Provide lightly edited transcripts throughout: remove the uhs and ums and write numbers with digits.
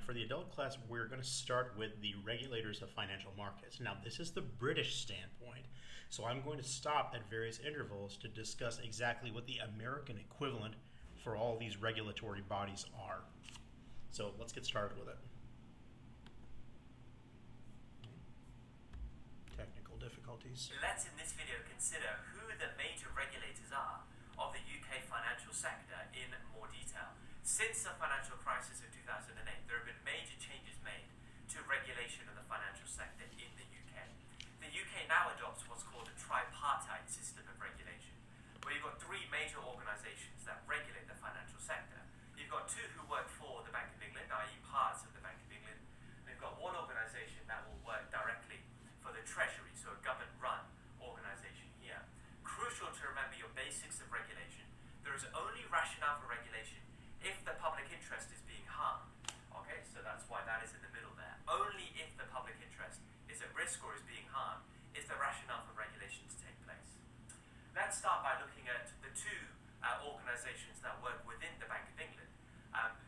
for the adult class, we're going to start with the regulators of financial markets. Now, this is the British standpoint, so I'm going to stop at various intervals to discuss exactly what the American equivalent for all these regulatory bodies are. So let's get started with it. Technical difficulties. Let's in this video consider who the major regulators are of the UK financial sector in more detail. Since the financial crisis of 2008, there have been major changes made to regulation of the financial sector in the UK. The UK now adopts what's called a tripartite system of regulation, where you've got three major organisations that regulate the financial sector. You've got two who work for the Bank of England, i.e. parts of the Bank of England. And you've got one organisation that will work directly for the Treasury, so a government-run organisation here. Crucial to remember your basics of regulation. There is only rationale for regulation if the public interest is being harmed. Okay, so that's why that is in the middle there. Only if the public interest is at risk or is being harmed is the rationale for regulation to take place. Let's start by looking at the two organisations that work within the Bank of England.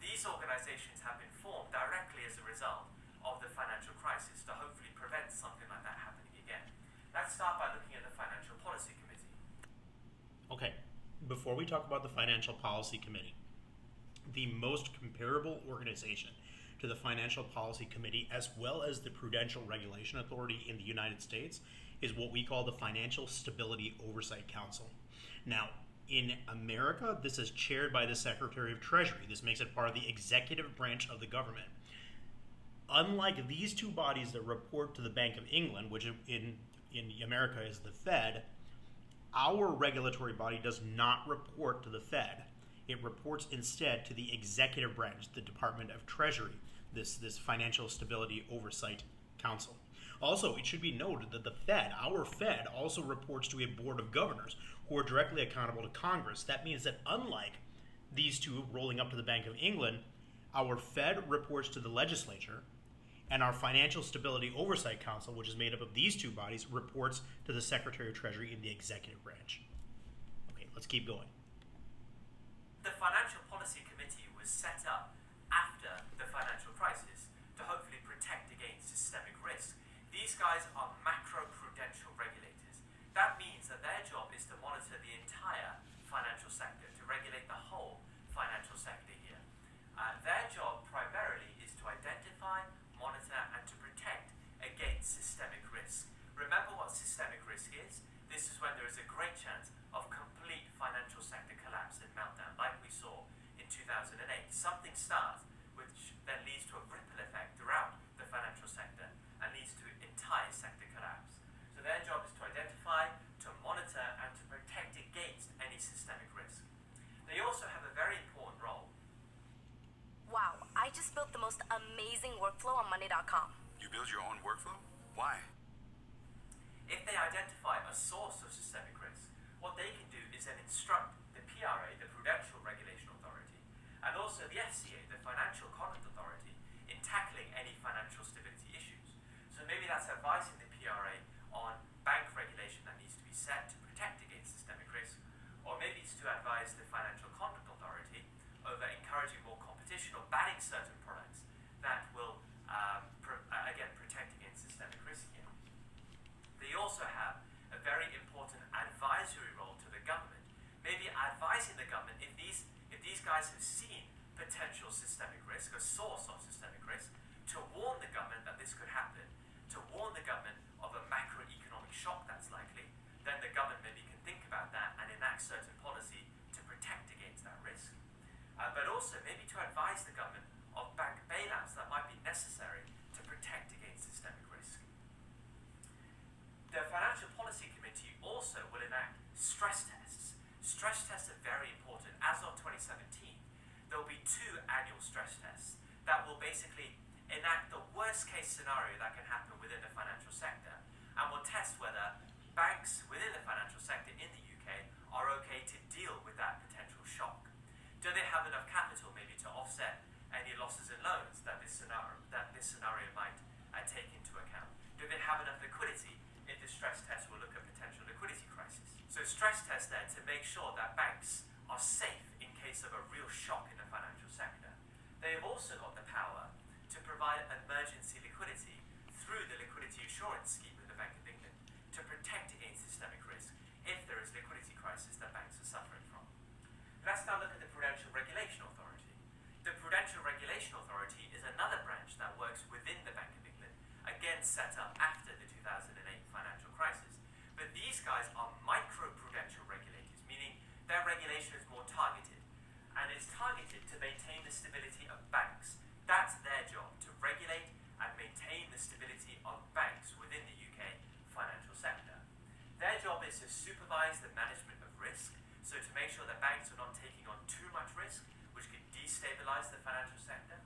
These organisations have been formed directly as a result of the financial crisis to hopefully prevent something like that happening again. Let's start by looking at the Financial Policy Committee. Okay, before we talk about the Financial Policy Committee, the most comparable organization to the Financial Policy Committee, as well as the Prudential Regulation Authority in the United States, is what we call the Financial Stability Oversight Council. Now, in America, this is chaired by the Secretary of Treasury. This makes it part of the executive branch of the government. Unlike these two bodies that report to the Bank of England, which in America is the Fed, our regulatory body does not report to the Fed. It reports instead to the executive branch, the Department of Treasury, this Financial Stability Oversight Council. Also, it should be noted that the Fed, our Fed, also reports to a board of governors who are directly accountable to Congress. That means that unlike these two rolling up to the Bank of England, our Fed reports to the legislature, and our Financial Stability Oversight Council, which is made up of these two bodies, reports to the Secretary of Treasury in the executive branch. Okay, let's keep going. The Financial Policy Committee was set up after the financial crisis to hopefully protect against systemic risk. These guys are macro-prudential regulators. That means that their job is to monitor the entire financial sector, to regulate the whole financial sector here. Their job primarily is to identify, monitor, and to protect against systemic risk. Remember what systemic risk is? This is when there is a great chance of complete financial sector collapse and meltdown, like we saw in 2008. Something starts, which then leads to a ripple effect throughout the financial sector and leads to entire sector collapse. So their job is to identify, to monitor, and to protect against any systemic risk. They also have a very important role. Wow, I just built the most amazing workflow on Monday.com. You build your own workflow? Why? If they identify a source of systemic risk, what they can do is then instruct the PRA, the Prudential Regulation Authority, and also the FCA, the Financial Conduct Authority, in tackling any financial stability issues. So maybe that's advising the PRA on bank regulation that needs to be set to protect against systemic risk, or maybe it's to advise the Financial Conduct Authority over encouraging more competition or banning certain products that will, again, protect against systemic risk here. They also have a very important advisory role to the government, maybe advising the government if these guys have seen potential systemic risk, a source of systemic risk, to warn the government that this could happen, to warn the government of a macroeconomic shock that's likely. Then the government maybe can think about that and enact certain policy to protect against that risk. But also maybe to advise the government of bank bailouts that might be necessary to protect against systemic risk. The Financial Policy Committee also will enact stress tests. Stress tests are very important. As of 2017, there will be 2 annual stress tests that will basically enact the worst case scenario that can happen within the financial sector and will test whether banks within the financial sector in the UK are okay to deal with that potential shock. Do they have enough capital maybe to offset any losses in loans that this scenario might take into account? Do they have enough liquidity if the stress test will look at potential liquidity crisis? So stress tests then to make sure that banks are safe in case of a real shock in the financial sector. They have also got the power to provide emergency liquidity through the liquidity assurance scheme of the Bank of England to protect against systemic risk if there is liquidity crisis that banks are suffering from. Let's now look at the Prudential Regulation Authority. The Prudential Regulation Authority is another branch that works within the Bank of England, again set up after the 2008 financial crisis. But these guys are micro-prudential regulators, meaning their regulation is more targeted, and it's targeted to maintain the stability of banks. That's their job, to regulate and maintain the stability of banks within the UK financial sector. Their job is to supervise the management of risk, so to make sure that banks are not taking on too much risk, which could destabilize the financial sector.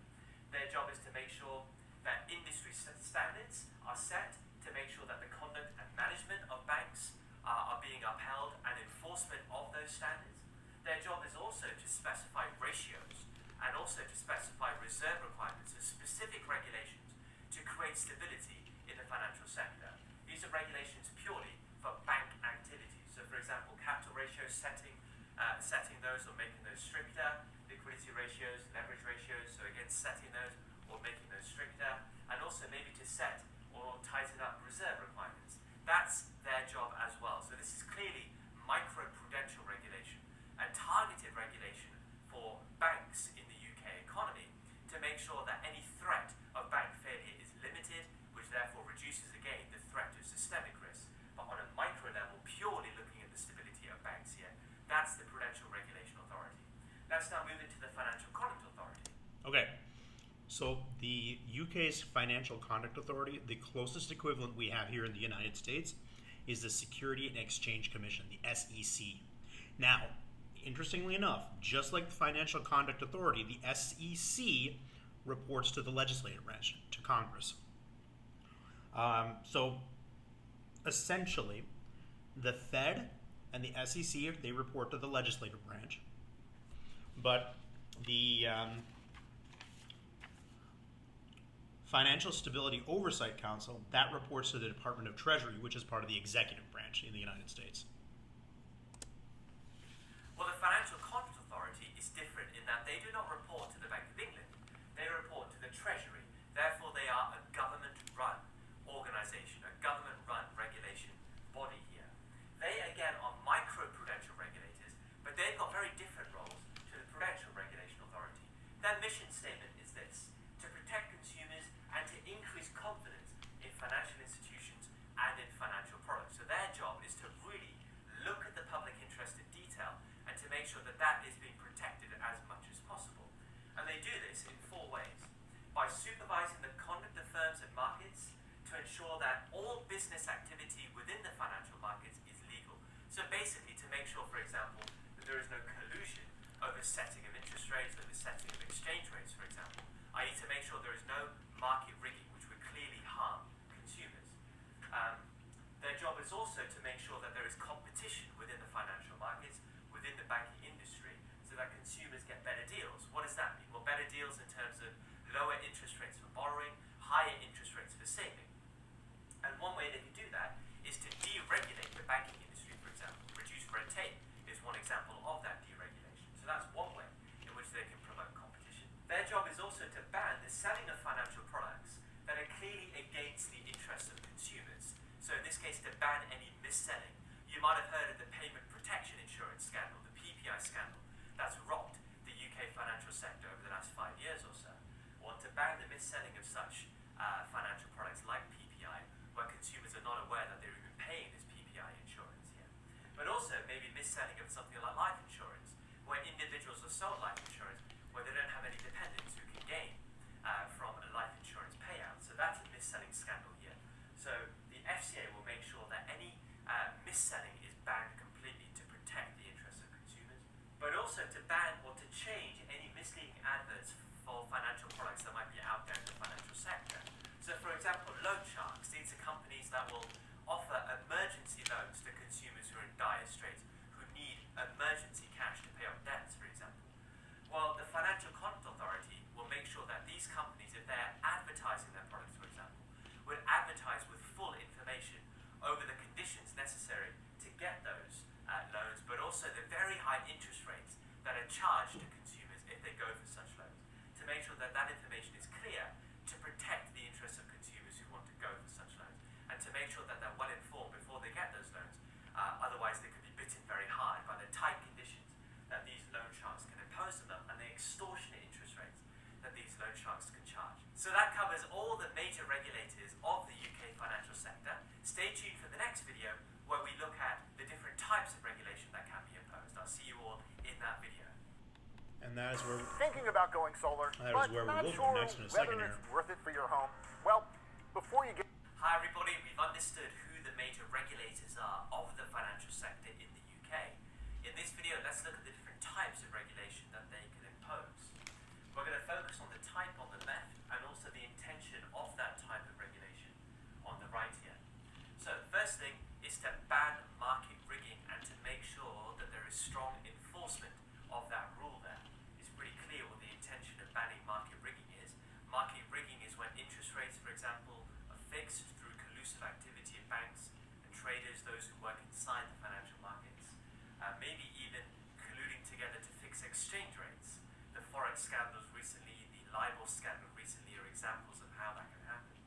Their job is to make sure that industry standards are set to make sure that the conduct and management of banks are being upheld and enforcement of those standards. Their job is also to specify ratios and also to specify reserve requirements and specific regulations to create stability in the financial sector. These are regulations purely for bank activities. So for example, capital ratios setting those or making those stricter, liquidity ratios, leverage ratios, so again setting those or making those stricter, and also maybe to set or tighten up reserve requirements. That's their job as well. So this is clearly micro-prudential regulation, a targeted regulation for banks in the UK economy to make sure that any threat of bank failure is limited, which therefore reduces again the threat of systemic risk. But on a micro level, purely looking at the stability of banks here, that's the Prudential Regulation Authority. Let's now move into the Financial Conduct Authority. Okay, so the UK's Financial Conduct Authority, the closest equivalent we have here in the United States is the Security and Exchange Commission, the SEC. Now, interestingly enough, just like the Financial Conduct Authority, the SEC reports to the legislative branch, to Congress. So essentially, the Fed and the SEC, they report to the legislative branch, but the Financial Stability Oversight Council, that reports to the Department of Treasury, which is part of the executive branch in the United States. Well, the Financial Conduct Authority is different in that they do not report to the Bank of England. They report to the Treasury. Therefore, they are a government-run organisation, a government-run regulation body here. They, again, are micro-prudential regulators, but they've got very different roles to the Prudential Regulation Authority. Their mission statement is this: to protect consumers and to increase confidence in financial institutions and in financial products. So their job is to really look at the public interest in detail and to make sure that that is being protected as much as possible. And they do this in four ways: by supervising the conduct of firms and markets to ensure that all business activity within the financial markets is legal. So basically to make sure, for example, that there is no collusion over setting of interest rates, over setting of exchange rates, for example, i.e. to make sure there is no market rigging which would clearly harm consumers. Their job is also to make sure that there is competition within the financial markets, within the banking industry, so that consumers get better deals. What does that mean? Well, better deals in terms of lower interest rates for borrowing, higher interest rates for saving. And one way they can do that is to deregulate the banking industry, for example. Reduce red tape is one example of that deregulation. So that's one way in which they can promote competition. Their job is also to ban the selling of financial products that are clearly against the interests of consumers. So in this case, to ban any mis-selling. You might have heard of the payment protection insurance scandal, the PPI scandal, that's rocked the UK financial sector over the last 5 years or so. Or to ban the mis-selling of such financial products like PPI, where consumers are not aware that they're even paying this PPI insurance here. But also maybe mis-selling of something like life insurance, where individuals are sold life insurance where they don't have any dependents who can gain from a life insurance payout. So that's a mis-selling scandal here. So the FCA will make sure that any mis-selling is banned completely to protect the interests of consumers, but also to ban or to change any misleading adverts for financial products that might be out there in the financial sector. So for example, loan sharks, these are companies that will offer emergency loans to consumers who are in dire straits, who need emergency cash to pay off debts, for example. Well, the Financial Conduct Authority will make sure that these companies, if they're advertising their products, for example, would advertise with full information over the conditions necessary to get those loans, but also the very high interest rates that are charged to consumers if they go for such loans, to make sure that that information is clear to So that covers all the major regulators of the UK financial sector. Stay tuned for the next video where we look at the different types of regulation that can be imposed. I'll see you all in that video. And that is where Thinking about going solar, That is but where we not will go sure next in a whether second it's here. worth it for your home. Well, before you get... Hi everybody, we've understood who the major regulators are of the financial sector in the UK. In this video, let's look at the different types of regulation that they can impose. We're going to focus on the type on the left and also the intention of that type of regulation on the right here. So the first thing is to ban market rigging and to make sure that there is strong enforcement of that rule there. It's pretty clear what the intention of banning market rigging is. Market rigging is when interest rates, for example, are fixed through collusive activity of banks and traders, those who work inside the financial markets, maybe even colluding together to fix exchange rates. The Forex scandals recently, the LIBOR scandal recently are examples of how that can happen.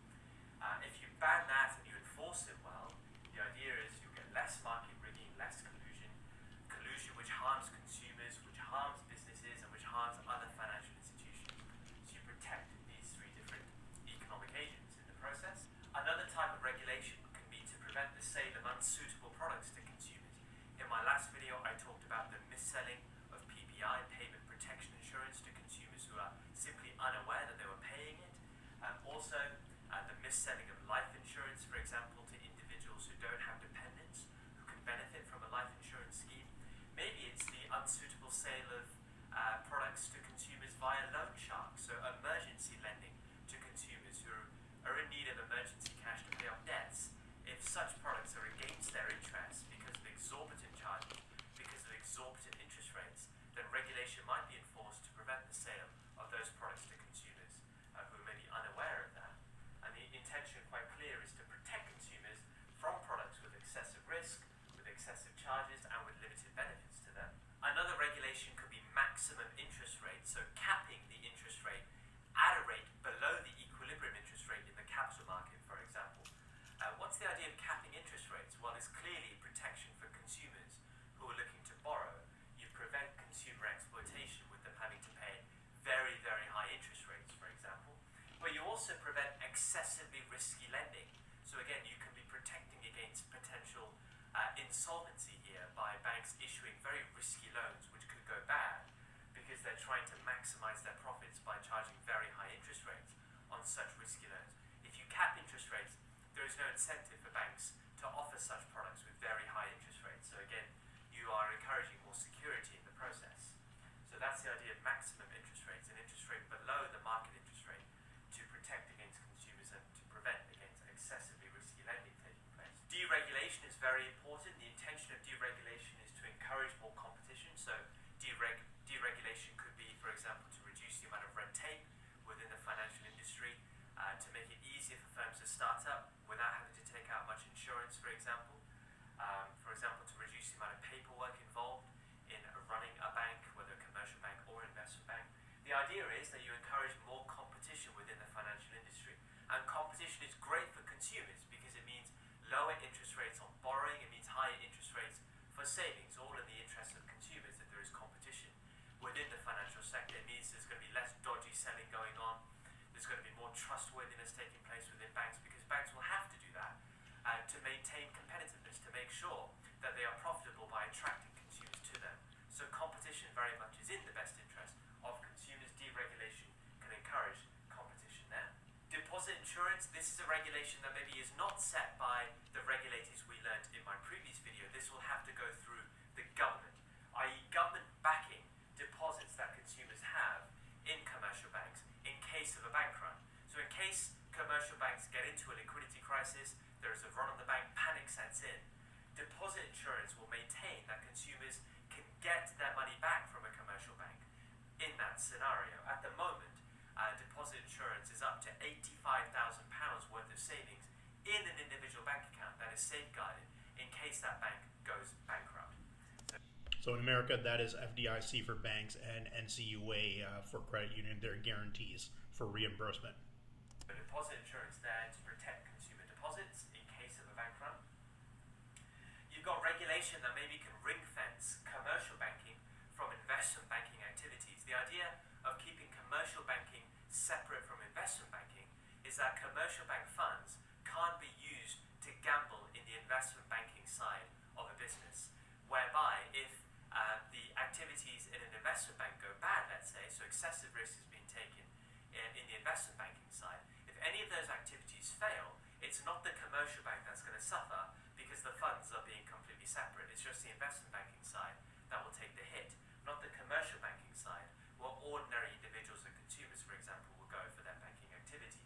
If you ban that and you enforce it well, the idea is you get less market rigging, less collusion which harms consumers, which harms businesses, and which harms other financial institutions. So you protect these three different economic agents in the process. Another type of regulation can be to prevent the sale of unsuitable products to consumers. In my last video, I talked about the mis-selling of PPI, payment protection insurance, to consumers who are simply unaware that they were paying it. Also, the mis-selling of life insurance, for example, to individuals who don't have dependents who can benefit from a life insurance scheme. Maybe it's the unsuitable sale of products to consumers via loan sharks, so emergency lending to consumers who are in need of emergency cash to pay off debts. If such products are against their interests because of exorbitant charges, because of exorbitant interest rates, then regulation might be enforced to prevent the sale of those products to consumers who may be unaware of that. And the intention, quite clear, is to protect consumers from products with excessive risk, with excessive charges, and with limited benefits to them. Another regulation could be maximum interest rate, so capping the interest rate at a rate below the equilibrium interest rate in the capital market, for example. What's the idea of capping interest rates? Well, it's clearly protection for consumers who are looking to borrow. You prevent consumer exploitation with them having to pay very, very high interest rates, for example. But you also prevent excessively risky lending. So again, you can be protecting against potential insolvency here by banks issuing very risky loans which could go bad because they're trying to maximize their profits by charging very high interest rates on such risky loans. If you cap interest rates, there is no incentive for banks to offer such products with very high interest rates. So again, you are encouraging more security in the process. So that's the idea of maximum interest rates, an interest rate below the market interest rate to protect against consumers and to prevent against excessively risky lending taking place. Deregulation is very important. The intention of deregulation is to encourage more competition. So deregulation could be, for example, to reduce the amount of red tape within the financial industry, to make it easier for firms to start up without having to take out much insurance, for example. To reduce the amount of paperwork involved in running a bank, whether a commercial bank or investment bank. The idea is that you encourage more competition within the financial industry. And competition is great for consumers because it means lower interest rates on borrowing, it means higher interest rates for savings, all in the interest of consumers, that there is competition within the financial sector. It means there's going to be less dodgy selling going on. There's going to be more trustworthiness taking place within banks because banks will have to do that to maintain competitiveness, to make sure that they are profitable by attracting consumers to them. So competition very much is in the best interest of consumers. Deregulation can encourage competition there. Deposit insurance, this is a regulation that maybe is not set by the regulators we learned in my previous video. This will have to go through the government, i.e. government backing deposits that consumers have in commercial banks in case of a bank run. So in case commercial banks get into a liquidity crisis, there is a run on the bank, panic sets in, deposit insurance will maintain that consumers can get their money back from a commercial bank in that scenario. At the moment, deposit insurance is up to £85,000 worth of savings in an individual bank account that is safeguarded in case that bank goes bankrupt. So in America, that is FDIC for banks and NCUA for credit union. Their guarantees for reimbursement. The deposit insurance there to protect consumer deposits in case of a bank run. You've got regulation that maybe can ring fence commercial banking from investment banking activities. The idea of keeping commercial banking separate from investment banking is that commercial bank funds can't be used to gamble in the investment banking side of a business, whereby if the activities in an investment bank go bad, let's say, so excessive risk is being taken in the investment banking side, if any of those activities fail, it's not the commercial bank that's going to suffer because the funds are being completely separate. It's just the investment banking side that will take the hit, not the commercial banking side, where ordinary individuals and consumers, for example, will go for their banking activities.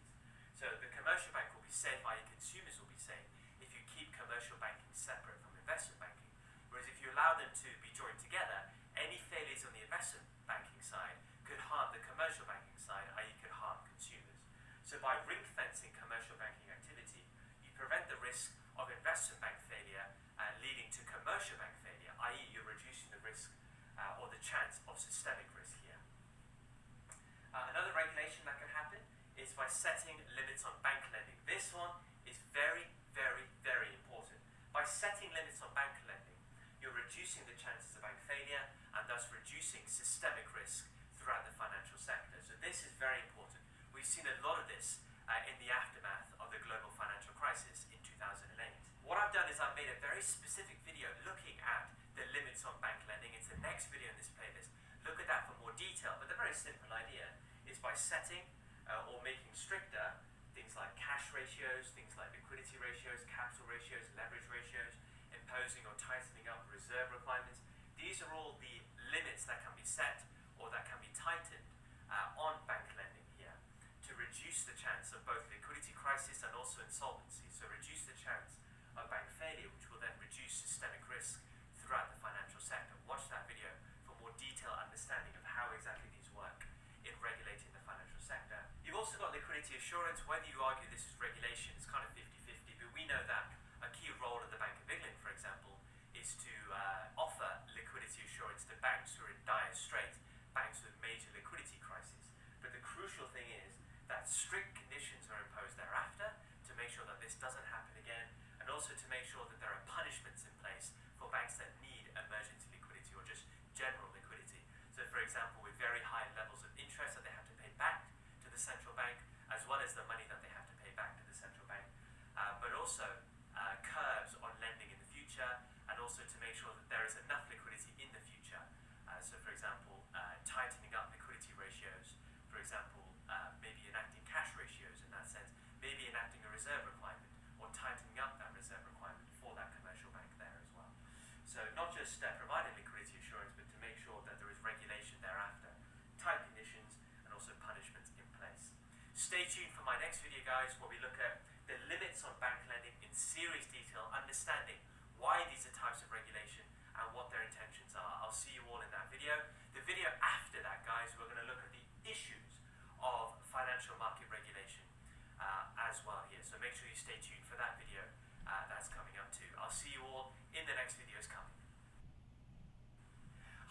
So the commercial bank will be safe, i.e. consumers will be safe, if you keep commercial banking separate from investment banking. Whereas if you allow them to be joined together, any failures on the investment banking side could harm the commercial banking side, i.e. could harm consumers. So by ring-fencing commercial banking activity, you prevent the risk of investment bank failure leading to commercial bank failure, i.e. you're reducing the risk or the chance of systemic risk here. Another regulation that can happen is by setting limits on bank lending. This one is very, very, very important. By setting limits on bank lending, you're reducing the chances of bank failure and thus reducing systemic risk throughout the financial sector. So this is very important. We've seen a lot of this in the aftermath of the global financial crisis in 2008. What I've done is I've made a very specific video looking at the limits on bank lending. It's the next video in this playlist. Look at that for more detail, but the very simple idea is by setting or making stricter things like cash ratios, things like liquidity ratios, capital ratios, leverage ratios, imposing or tightening up reserve requirements. These are all the limits that can be set or that can be tightened on bank lending here to reduce the chance of both liquidity crisis and also insolvency. So reduce the chance of bank failure, which will then reduce systemic risk throughout the financial sector. Watch that video for more detailed understanding of how exactly these work in regulating the financial sector. You've also got liquidity assurance. Whether you argue this is regulation, it's kind of 50-50, but we know that a key role of the Bank of England, for example, is to offer liquidity assurance to banks who are in dire straits, banks with major liquidity crises. But the crucial thing is that strict conditions are imposed thereafter to make sure that this doesn't happen again, and also to make sure that there are punishments in place for banks that need emergency liquidity or just general liquidity. So for example, with very high levels of interest that they have to pay back to the central bank, as well as the money that they have to pay back to the central bank, but also curbs on lending in the future, and also to make sure that there is enough liquidity in the future. So for example, tightening up liquidity ratios, for example, maybe enacting cash ratios in that sense, maybe enacting a reserve requirement, or tightening up that reserve requirement for that commercial bank there as well. So not just providing liquidity assurance, but to make sure that there is regulation thereafter, tight conditions, and also punishments in place. Stay tuned for my next video, guys, where we look at the limits on bank lending in serious detail, understanding why these are types of regulation and what their intentions are. I'll see you all in that video. The video after that, guys, we're going to look at the issues of financial market regulation as well here. So make sure you stay tuned for that video that's coming up too. I'll see you all in the next videos coming.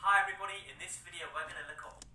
Hi everybody, in this video we're going to look at